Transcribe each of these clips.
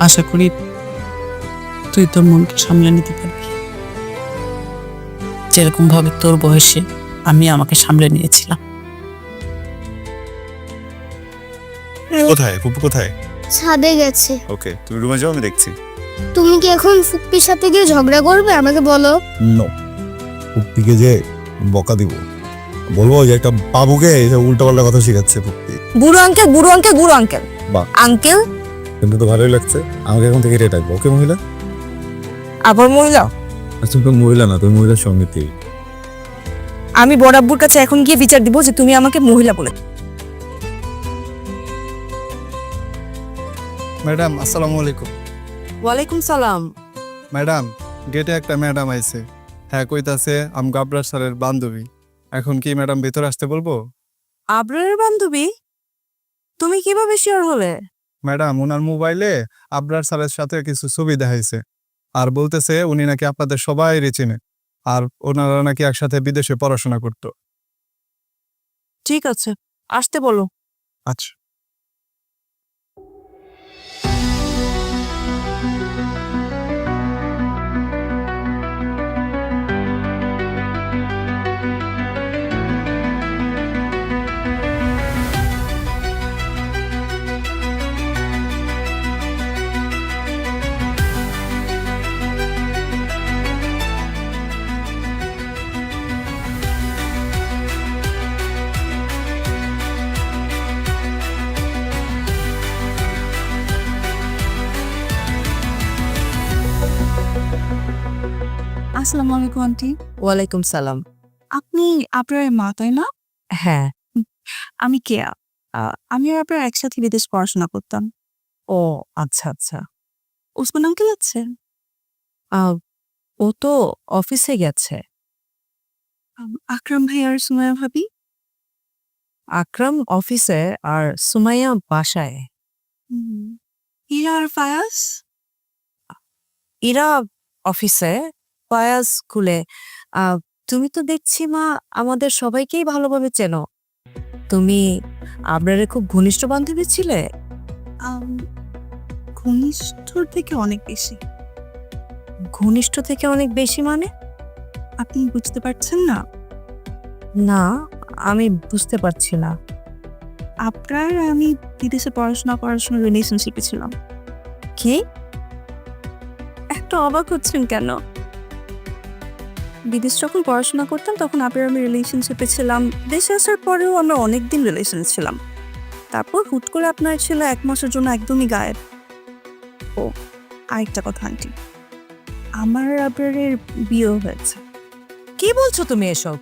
আশা করি তুই তোর মনকে সামলে নিতে পারবি, যেরকম ভাবে তোর বয়সে আমি আমাকে সামলে নিয়েছিলাম। কোথায় ফুপু, কোথায়? ছাদে গেছে। ওকে, তুমি রুমে যাও, আমি দেখছি। তুমি কি এখন ফুপ্পির সাথে গিয়ে ঝগড়া করবে? আমাকে বলো। নো, ফুপ্পিকে যে বকা দিব, বলবো যে একটা বাবুকে উল্টাপাল্টা কথা শিখাচ্ছে ফুপ্পি। বুড়ো আঙ্কেল, বুড়ো আঙ্কেল, বুড়ো আঙ্কেল, বাহ, আঙ্কেল। কিন্তু তো ভালোই লাগছে। আমাকে এখন থেকে রেট আসবো, ওকে মহিলা? আবার মহিলা? তুমি তো মহিলা না, তুমি মহিলার সঙ্গীতি। আমি বড় আব্বুর কাছে এখন গিয়ে বিচার দিব যে তুমি আমাকে মহিলা বলে। ম্যাডাম আসসালামু আলাইকুম। ওয়ালাইকুম সালাম। ম্যাডাম, গেটে একটা ম্যাডাম আইছে। হ্যাঁ, কইতাছে আমি গাবরার স্যারের বান্ধবী। এখন কি ম্যাডাম ভিতরে আসতে বলবো? আবরারের বান্ধবী? তুমি কিভাবে শিওর হলে? ম্যাডাম, ওনার মোবাইলে আবরার স্যারের সাথে কিছু ছবি দেখাইছে, আর বলতেছে উনি নাকি আপনাদের সবাই চিনে, আর ওনারা নাকি একসাথে বিদেশে পড়াশোনা করতো। ঠিক আছে, আসতে বলো। আচ্ছা। আসসালামু আলাইকুম আন্টি। ওয়ালাইকুম সালাম। আপনি আপনার মা, তাই না? হ্যাঁ। আমি কেয়া। আমি আর আপনার একসাথে বিদেশ পড়াশোনা করতাম। ও আচ্ছা আচ্ছা। ওসমান আঙ্কেল আছে? ও তো অফিসে গেছে। আকরাম ভাই আর সুমাইয়া ভাবি? আকরাম অফিসে আর সুমাইয়া বাসায়। ইরা আর ফায়াজ? ইরা অফিসে, ফায়াজ স্কুলে। তুমি তো দেখছি মা আমাদের সবাইকেই ভালোভাবে চেনো। তুমি আবরারের খুব ঘনিষ্ঠ বান্ধবী ছিলে? ঘনিষ্ঠর থেকে অনেক বেশি। ঘনিষ্ঠ থেকে অনেক বেশি মানে? আপনি বুঝতে পারছেন না? না, আমি বুঝতে পারছি না। আপনার আমি বিদেশে পড়াশোনা করার সময় রিলেশনশিপে ছিলাম। কি? একটু অবাক হচ্ছেন কেন? বিদেশ যখন পড়াশোনা করতাম তখন আপনার আমি রিলেশনশিপে ছিলাম। দেশে আসার পরেও আমরা অনেকদিন রিলেশনে ছিলাম। তারপর হুট করে আপনার ছিল 1 মাসের জন্য একদমই গায়েব। ও, আরেকটা কথা আন্টি, আমার আপনারের বিয়ে হয়েছে। কি বলছো তুমি এসব?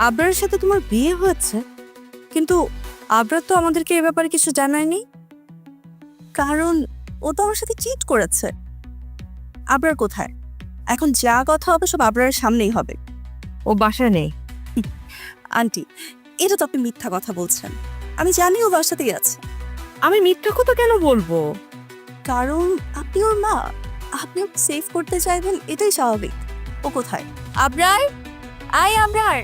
আবরারের সাথে তোমার বিয়ে হয়েছে? কিন্তু আবরার তো আমাদেরকে এ ব্যাপারে কিছু জানায়নি। কারণ ও তো আমার সাথে চিট করেছে। আবরার কোথায়? এখন যা কথা হবে সব আবরারের সামনেই হবে। ও বাসায় নেই। আন্টি, এটা তো আপনি মিথ্যা কথা বলছেন। আমি জানি ও বাসাতেই আছে। আমি মিথ্যা কথা কেন বলবো? কারণ আপনি ওর মা, আপনি ওকে সেভ করতে চাইবেন, এটাই স্বাভাবিক। ও কোথায়? আবরার, আয় আবরার।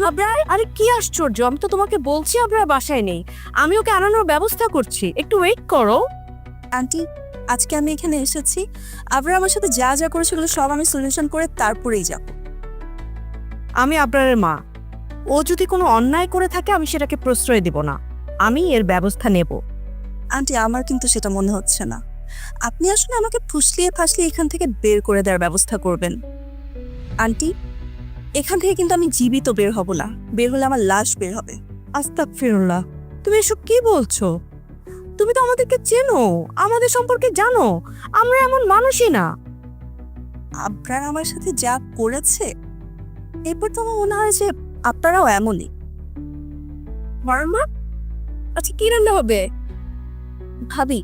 আবরার, আরে কি আশ্চর্য, আমি তো তোমাকে বলছি আবরার বাসায় নেই। আমি ওকে আনানোর ব্যবস্থা করছি, একটু ওয়েট করো। আন্টি, আজকে আমি এখানে এসেছি, আবরার আমার সাথে যা যা করেছে সেগুলো সব আমি সলিউশন করে তারপরেই যাব। আমি আবরারের মা। ও যদি কোনো অন্যায় করে থাকে আমি সেটাকে প্রশ্রয় দিব না, আমি এর ব্যবস্থা নেব। আন্টি, আমার কিন্তু সেটা মনে হচ্ছে না। আপনি আসলে আমাকে ফুসলিয়ে ফাসলিয়ে এখান থেকে বের করে দেওয়ার ব্যবস্থা করবেন। আন্টি, এখান থেকে কিন্তু আমি জীবিত বের হব না। বের হলে আমার লাশ বের হবে। আস্তাগফিরুল্লাহ, তুমি এসব কি বলছো? তুমি তো আমাদেরকে চেনো, আমাদের সম্পর্কে জানো। আমরা এমন মানুষই না। আবরার আমার সাথে যা করেছে, এরপর তো আমার মনে হয় যে আপনারাও এমনই। মারমা, আচ্ছা কি রান্না হবে? ভাবি,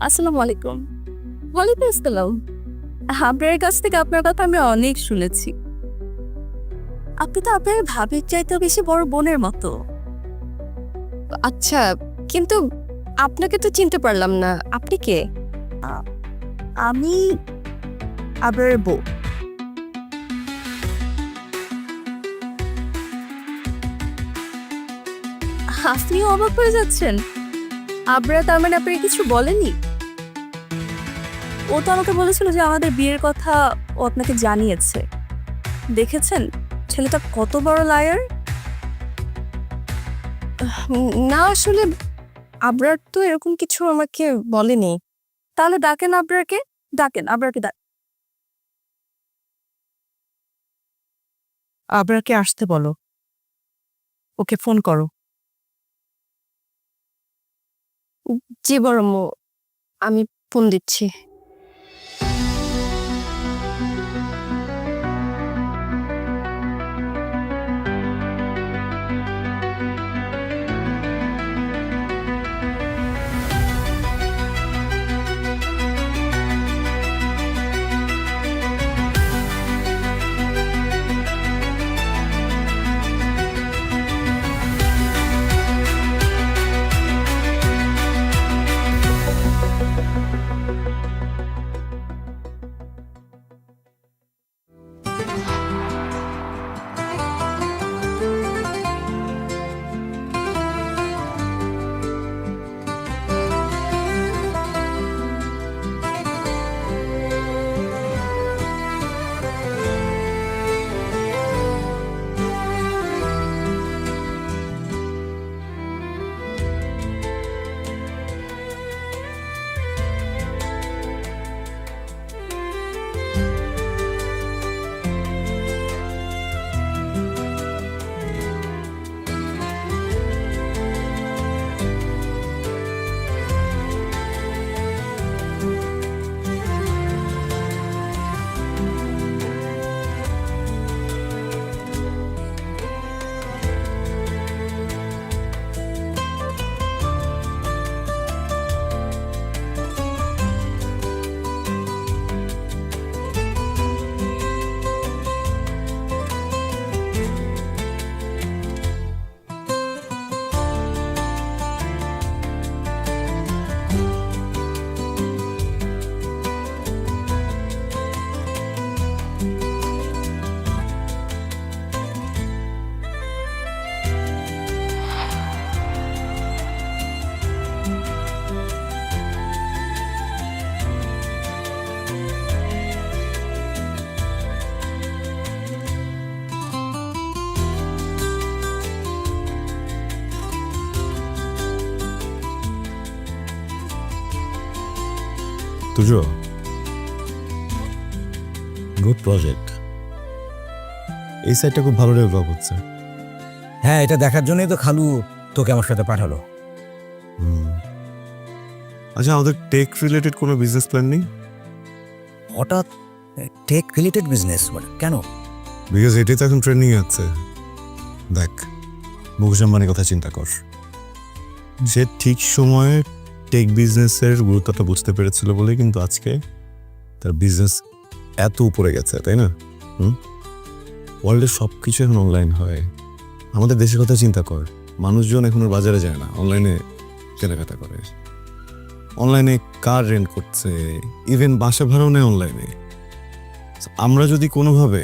আসসালামু আলাইকুম। ওয়ালাইকুম আসসালাম। আবরারের কাছ থেকে আপনার কথা আমি অনেক শুনেছি। আপনি তো আপনার ভাবির চাইতেও বেশি বড় বোনের মতো। আচ্ছা, কিন্তু আপনাকে তো চিনতে পারলাম না, আপনি কে? আমি আবরারের বউ। আপনিও অবাক হয়ে যাচ্ছেন? আবরা তার মানে আপনাকে কিছু বলেনি? ও তো আমাকে বলেছিল যে আমাদের বিয়ের কথা ও আপনাকে জানিয়েছে। দেখেছেন ছেলেটা কত বড় লায়ার। না আসলে আবরার তো এরকম কিছু আমাকে বলেনি। তাহলে ডাকেন আবরারকে, আবরারকে আবরারকে আসতে বলো, ওকে ফোন করো। জি বড়ম্মু, আমি ফোন দিচ্ছি। তুজো, গুড প্রজেক্ট। এই সাইডটা খুব ভালো ডেভেলপ হচ্ছে। হ্যাঁ, এটা দেখার জন্যই তো খালু তোকে আমার সাথে পাঠালো। আচ্ছা, আমাদের টেক রিলেটেড কোনো বিজনেস প্ল্যান নেই? হঠাৎ টেক রিলেটেড বিজনেস মানে কেন? বিকজ এটাই তো এখন ট্রেন্ডিং আছে। দেখ, মুকেশ আম্বানির কথা চিন্তা কর। সে ঠিক সময়ে টেক বিজনেসের গুরুত্বটা বুঝতে পেরেছিল বলেই কিন্তু আজকে তার বিজনেস এত উপরে গেছে, তাই না? ওয়ার্ল্ডের সব কিছু এখন অনলাইন হয়। আমাদের দেশের কথা চিন্তা কর, মানুষজন এখন আর বাজারে যায় না, অনলাইনে কেনাকাটা করে, অনলাইনে কার রেন্ট করছে, ইভেন বাসা ভাড়াও নেয় অনলাইনে। আমরা যদি কোনোভাবে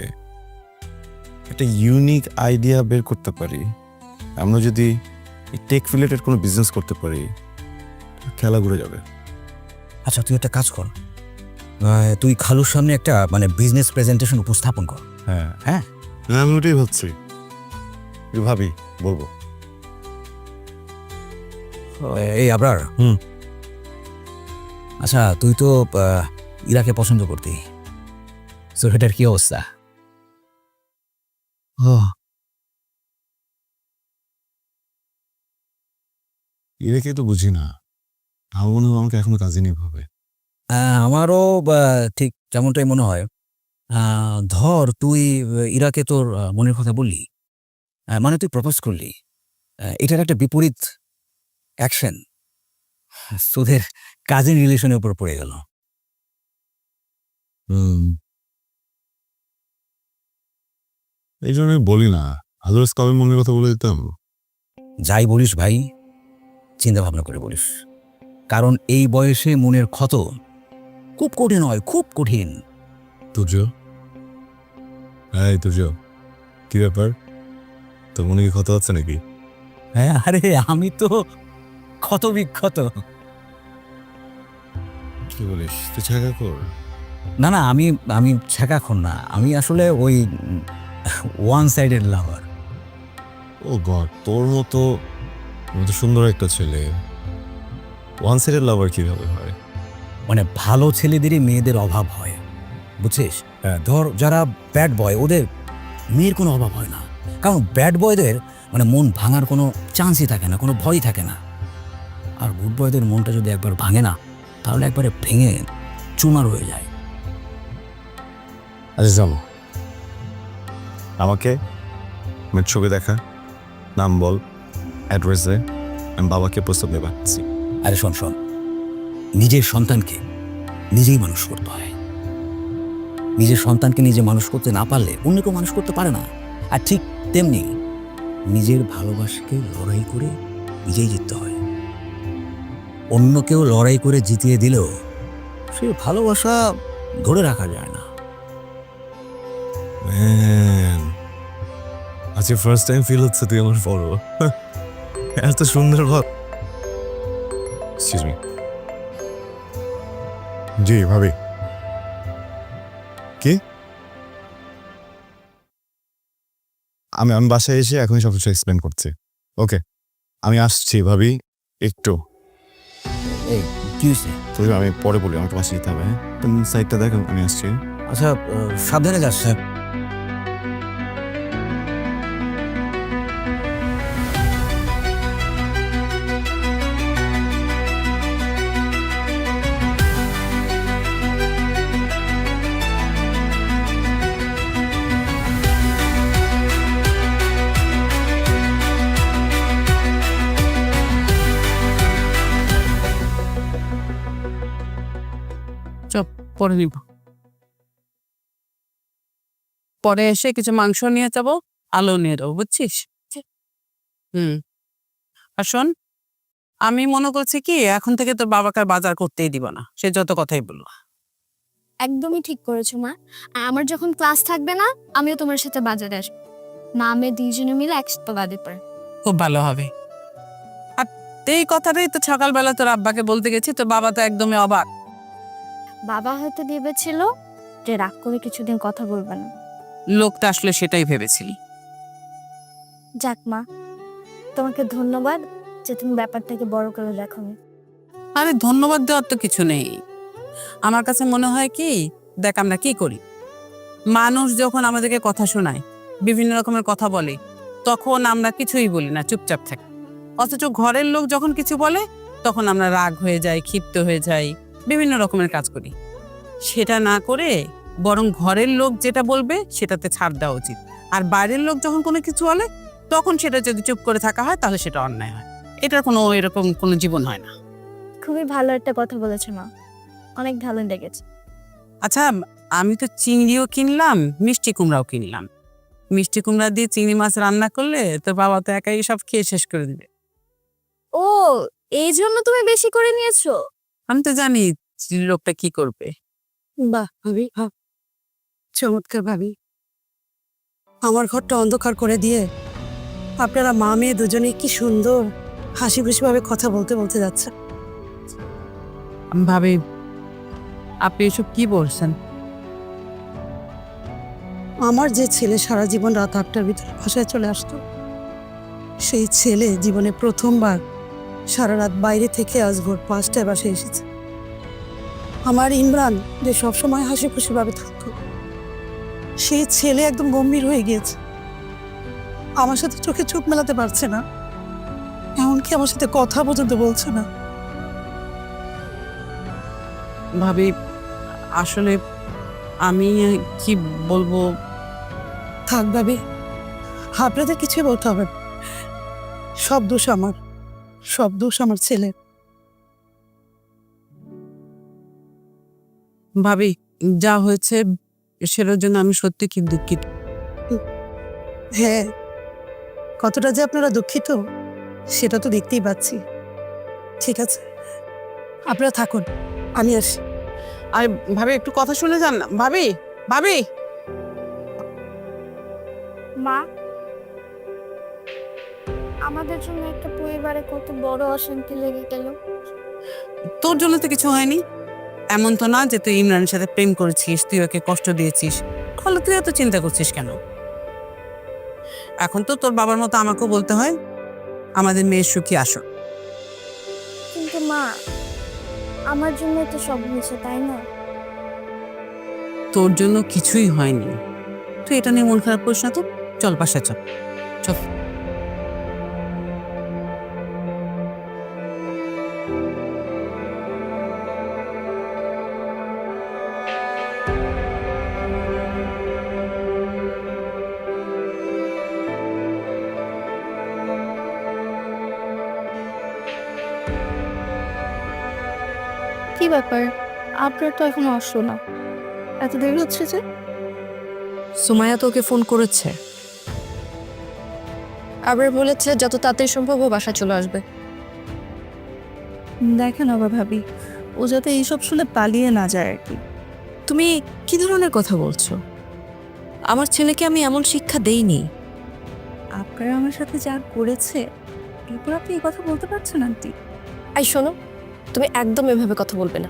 একটা ইউনিক আইডিয়া বের করতে পারি, আমরা যদি টেক রিলেটেড কোনো বিজনেস করতে পারি, খেলা ঘুরে যাবে। আচ্ছা, তুই একটা কাজ কর, তুই খালুর সামনে একটা মানে বিজনেস প্রেজেন্টেশন উপস্থাপন কর। হ্যাঁ হ্যাঁ, আমি ওটাই ভাবছি, ভাবি বলবো। এই আবরার, আচ্ছা তুই তো ইরাকে পছন্দ করতি, তো এটার কি অবস্থা? ইরাকে তো বুঝি না, আমার মনে হয় আমাকে এখনো কাজিনই ভাবে। আমারও ঠিক যেমনটাই মনে হয়। ধর তুই ইরাকে তোর মনের কথা বললি, মানে তুই প্রপোজ করলি, এটার একটা বিপরীত অ্যাকশন তোদের কাজিন রিলেশনের উপর পড়ে গেল। এই জন্য আমি বলি না, আদার্স কবে মনের কথা বলে দিতাম। যাই বলিস ভাই, চিন্তা ভাবনা করে বলিস, কারণ এই বয়সে মনের ক্ষত খুব কঠিন হয়, খুব কঠিন। তুর্য, এই তুর্য, কি ব্যাপার, তোর মনে কি ক্ষত আছে নাকি? হ্যাঁ, আরে আমি তো ক্ষত বিক্ষত। কি বলিস তুই ছাগা কর? না না, আমি আমি ছ্যাঁকাখন না, আমি আসলে ওই ওয়ান সাইডেড লাভার। ও গড, তোর মতো সুন্দর একটা ছেলে ওয়ান সাইডেড লাভার কিভাবে হয়? মানে ভালো ছেলেদেরই মেয়েদের অভাব হয়, বুঝছিস? ধর যারা ব্যাড বয়, ওদের মেয়ের কোনো অভাব হয় না, কারণ ব্যাড বয়দের মানে মন ভাঙার কোনো চান্সই থাকে না, কোনো ভয়ই থাকে না। আর গুড বয়দের মনটা যদি একবার ভাঙে না, তাহলে একবারে ভেঙে চুমার হয়ে যায়। আচ্ছা চলো, আমাকে মেয়ের ছবি দেখা, নাম বল, অ্যাড্রেস দে, আমি বাবাকে প্রস্তাব দিয়ে পাচ্ছি। আরে শোন শোন, নিজের সন্তানকে নিজেই মানুষ করতে হয়। নিজের সন্তানকে নিজে মানুষ করতে না পারলে অন্য কেউ মানুষ করতে পারে না। আর ঠিক তেমনি নিজের ভালোবাসাকে লড়াই করে নিজেই জিততে হয়। অন্য কেউ লড়াই করে জিতিয়ে দিলেও সে ভালোবাসা ধরে রাখা যায় না। ম্যান, আজকে ফার্স্ট টাইম ফিল হচ্ছে তুই আমার বড়। এত সুন্দর ভাব। Excuse me. জি ভাবি। কি? আমি আমি বাসায় এসে এখনই সব কিছু এক্সপ্লেন করছি। ওকে, আমি আসছি ভাবি, একটু। এই কি হয়েছে? তুই আমি পরে বলি, আমাকে বাসায় যেতে হবে। তুমি সাইডটা দেখ, আমি আসছি। আচ্ছা, সাবধানে যাস। চপ পরে নিব, পরে এসে কিছু মাংস নিয়ে যাবো, আলু নিয়ে যাবো, বুঝছিস? আর শোন, আমি মনে করছি কি এখন থেকে তোর বাবাকে আর বাজার করতেই দিব না, সে যত কথাই বললো। একদমই ঠিক করেছো মা। আর আমার যখন ক্লাস থাকবে না, আমিও তোমার সাথে বাজারে আসবো। মা আমি দুইজনে মিলে একসাথে বাজার পড়ে। খুব ভালো হবে। আর এই কথাটাই তো সকালবেলা তোর আব্বাকে বলতে গেছি, তোর বাবা তো একদমই অবাক। বাবা হয়তো ভেবেছিল যে রাগ করে কিছুদিন কথা বলবে না। লোকটা আসলে সেটাই ভেবেছিলি। যাক মা, তোমাকে ধন্যবাদ যে তুমি ব্যাপারটাকে বড় করে দেখো। আরে ধন্যবাদ দেওয়ার তো কিছু নেই। আমার কাছে মনে হয় কি, দেখ আমরা কি করি, মানুষ যখন আমাদেরকে কথা শোনায়, বিভিন্ন রকমের কথা বলে, তখন আমরা কিছুই বলি না, চুপচাপ থাকি। অথচ ঘরের লোক যখন কিছু বলে, তখন আমরা রাগ হয়ে যাই, ক্ষিপ্ত হয়ে যাই, বিভিন্ন রকমের কাজ করি। সেটা না করে বরং ঘরের লোক যেটা বলবে সেটাতে ছাড় দেওয়া উচিত। আর বাইরের লোক যখন কোনো কিছু বলে, তখন সেটা যদি চুপ করে থাকা হয়, তাহলে সেটা অন্যায় হয়। এটার কোনো এরকম কোনো জীবন হয় না। খুবই ভালো একটা কথা বলেছো মা, অনেক ভালো লেগেছে। আচ্ছা, আমি তো চিংড়িও কিনলাম, মিষ্টি কুমড়াও কিনলাম। মিষ্টি কুমড়া দিয়ে চিংড়ি মাছ রান্না করলে তোর বাবা তো একাই সব খেয়ে শেষ করে দিবে। ও, এই জন্য তুমি বেশি করে নিয়েছো? আমি তো জানি লোকটা কি করবে। বাহ ভাবি, চমৎকার ভাবি। আমার ঘরটা অন্ধকার করে দিয়ে আপনারা মা মেয়ে দুজনে কি সুন্দর হাসি খুশি ভাবে কথা বলতে বলতে যাচ্ছে। আমি ভাবি, আপনি এসব কি বলছেন? আমার যে ছেলে সারা জীবন রাত 8টার ভিতরে বাসায় চলে আসতো, সেই ছেলে জীবনে প্রথমবার সারা রাত বাইরে থেকে আজ ভোর 5টায় বাসায় এসেছে। আমার ইমরান যে সবসময় হাসি খুশি ভাবে থাকতো, সেই ছেলে একদম গম্ভীর হয়ে গিয়েছে। আমার সাথে চোখে চোখ মেলাতে পারছে না, এমনকি আমার সাথে কথা পর্যন্ত বলছে না। ভাবি, আসলে আমি কি বলবো। থাক ভাবি, আপনাদের কিছুই বলতে হবে না। সব দোষ আমার, সব দোষ আমার ছেলে। ভাবি, যা হয়েছে সেটার জন্য আমি সত্যি কি দুঃখিত। হ্যাঁ, কতটা যে আপনারা দুঃখিত সেটা তো দেখতেই পাচ্ছি। ঠিক আছে, আপনারা থাকুন, আমি আসি। আর ভাবি একটু কথা শুনে যান না। ভাবি, ভাবি। মা, আমাদের জন্য একটা পরিবারে কত বড় অশান্তি লেগে গেল। তোর জন্য তো কিছু হয়নি। এমন তো না যে তুই ইমরানের সাথে প্রেম করেছিস, তুই ওকে কষ্ট দিয়েছিস, ফলে তুই এত চিন্তা করছিস কেন? এখন তো তোর বাবার মতো আমাকেও বলতে হয় আমাদের মেয়ের সুখী আসো। কিন্তু মা, আমার জন্য তো সব হয়েছে, তাই না? তোর জন্য কিছুই হয়নি, তুই এটা নিয়ে মন খারাপ করিস না তো। চল বাসায় চল, চল। কি ব্যাপার, আপনার তো এখনো আসলো না, এত দেরি হচ্ছে যে? সুমাইয়া তোকে ফোন করেছে, আবার বলেছে যত তাড়াতাড়ি সম্ভব ও বাসা চলে আসবে। দেখেন আবার ভাবি, ও যাতে এইসব শুনে পালিয়ে না যায় আর কি। তুমি কি ধরনের কথা বলছো? আমার ছেলেকে আমি এমন শিক্ষা দেইনি। আপনারা আমার সাথে যা করেছে, এরপর আপনি এই কথা বলতে পারছেন আন্টি? এই শোনো, তুমি একদম এভাবে কথা বলবে না।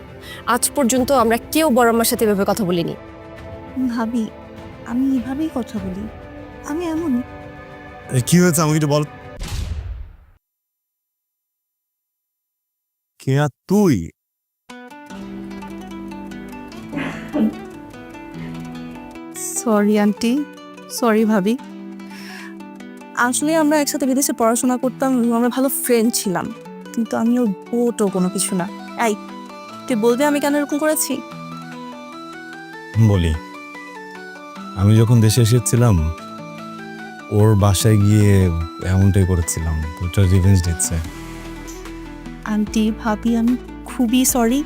আজ পর্যন্ত আমরা কেউ বড় আমার সাথে এভাবে কথা বলিনি। ভাবি, আমি এভাবেই কথা বলি, আমি এমনই। কি হয়েছে আমাকে একটু বল। কে আর তুই? সরি আন্টি, সরি ভাবি। আসলে আমরা একসাথে বিদেশে পড়াশোনা করতাম, আমরা ভালো ফ্রেন্ড ছিলাম, কিন্তু আমি ওর বোটও কোনো কিছু না। এই, তুই বলবি আমি কেন এরকম করেছি? বলি, আমি যখন দেশে এসেছিলাম ওর বাসায় গিয়ে এমনটাই করেছিলাম, ওটা রিভেঞ্জ দিচ্ছে। আন্টি ভাবি, আমি খুবই সরি।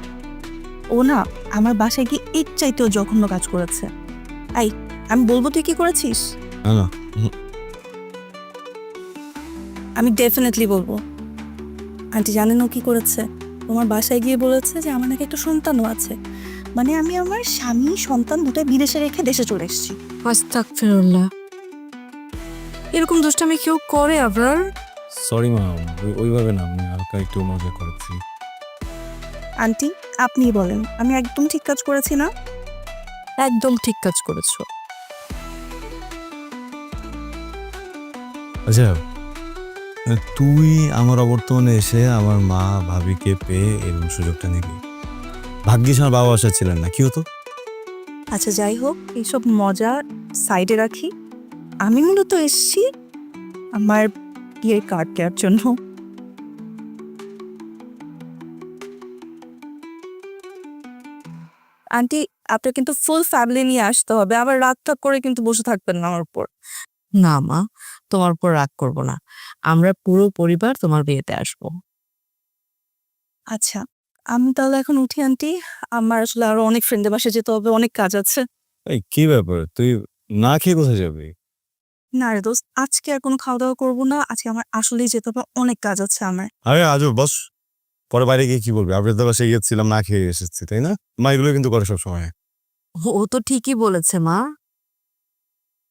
ও না আমার বাসায় গিয়ে এর চাইতেও জঘন্য কাজ করেছে। এই, আমি বলবো তুই কি করেছিস? না না, আমি ডেফিনেটলি বলবো। আন্টি জানেন ও কি করেছে? তোমার বাসায় গিয়ে বলেছে যে আমার নাকি একটা সন্তানও আছে, মানে আমি আমার স্বামী সন্তান দুটোই বিদেশে রেখে দেশে চলে এসেছি। আস্তাগফিরুল্লাহ, এরকম দুষ্টামি কেউ করে আবার? সরি মা, ওইভাবে না, আমি হালকা একটু মজা করেছি। আন্টি আপনি বলেন, আমি একদম ঠিক কাজ করেছি না? একদম ঠিক কাজ করেছো। আচ্ছা, তুই আমার অবর্তমানে এসে আমার মা ভাবিকে পেয়ে এরকম সুযোগটা নিবি? ভাগ্যিস আমার বাবা বাসা ছিলেন না, কি হতো? আচ্ছা যাই হোক, এইসব মজা সাইডে রাখি। আমি মূলত এসেছি আমার বিয়ের কার্ড দেওয়ার জন্য। আন্টি আপনার কিন্তু ফুল ফ্যামিলি নিয়ে আসতে হবে, আবার রাগ টাগ করে কিন্তু বসে থাকবেন না আমার উপর। না মা, তোমার উপর রাগ করব না, আমরা পুরো পরিবার তোমার বিয়েতে আসবো। আচ্ছা আমি তাহলে এখন উঠি আন্টি, আমার আসলে আরো অনেক ফ্রেন্ডের বাসায় যেতে হবে, অনেক কাজ আছে। এই কি ব্যাপার, তুই না খেয়ে কোথায় যাবি? না রে দোস্ত, আজকে আর কোনো খাওয়া দাওয়া করবো না, আজকে আমার আসলেই যেতে হবে, অনেক কাজ আছে আমার। আরে আজও বস, পরে বাইরে গিয়ে কি বলবি? আপনার তো বাসায় গিয়েছিলাম, না খেয়ে এসেছি, তাই না? মা এগুলো কিন্তু করে সব সময়। ও তো ঠিকই বলেছে মা।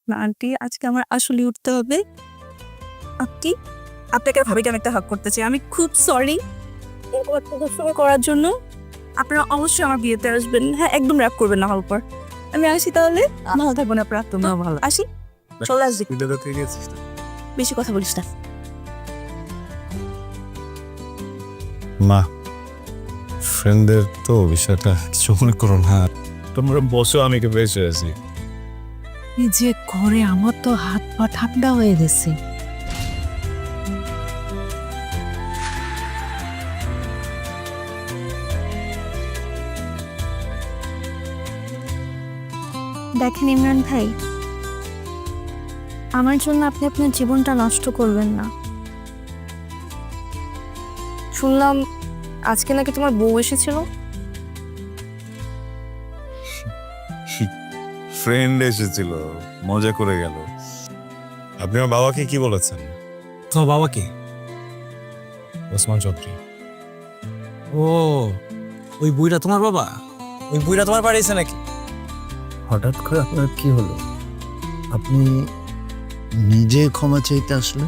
না আন্টি, আজকে আমার আসলে উঠতে হবে। আপনি আপনাকে আর ভাবিকে আমি একটা হাক করতে চাই, আমি খুব সরি এরকম একটা দুষ্টুমি করার জন্য। আপনারা অবশ্যই আমার বিয়েতে আসবেন, হ্যাঁ একদম র্যাপ করবেন না হওয়ার পর। আমি আসি তাহলে, ভালো থাকবেন আপনারা। তোমরা ভালো। আসি, চলে আসবি, বিদ্যালয় থেকে গেছিস না? বেশি কথা বলিস না। মা, ফ্রেন্ডদের তো বিষয়টা কিছু মনে করো না, তোমরা বসো, আমি কে বেঁচে আছি। এই যে ঘরে আমার তো হাত পা ঠান্ডা হয়ে গেছে। দেখেন ইমরান ভাই, আমার জন্য আপনি আপনার জীবনটা নষ্ট করবেন না। শুনলাম আজকে নাকি তোমার বউ এসেছিল। ফ্রেন্ড এসেছিল, মজা করে গেল। আপনি আমার বাবাকে কি বলেছেন? তোমার বাবা কি? ওসমান চৌধুরী। ও, ওই বুইটা তোমার বাবা? ওই বুইটা তোমার বাড়ি এসে নাকি? হঠাৎ করে আপনার কি হলো? আপনি নিজে ক্ষমা চাইতে আসলে?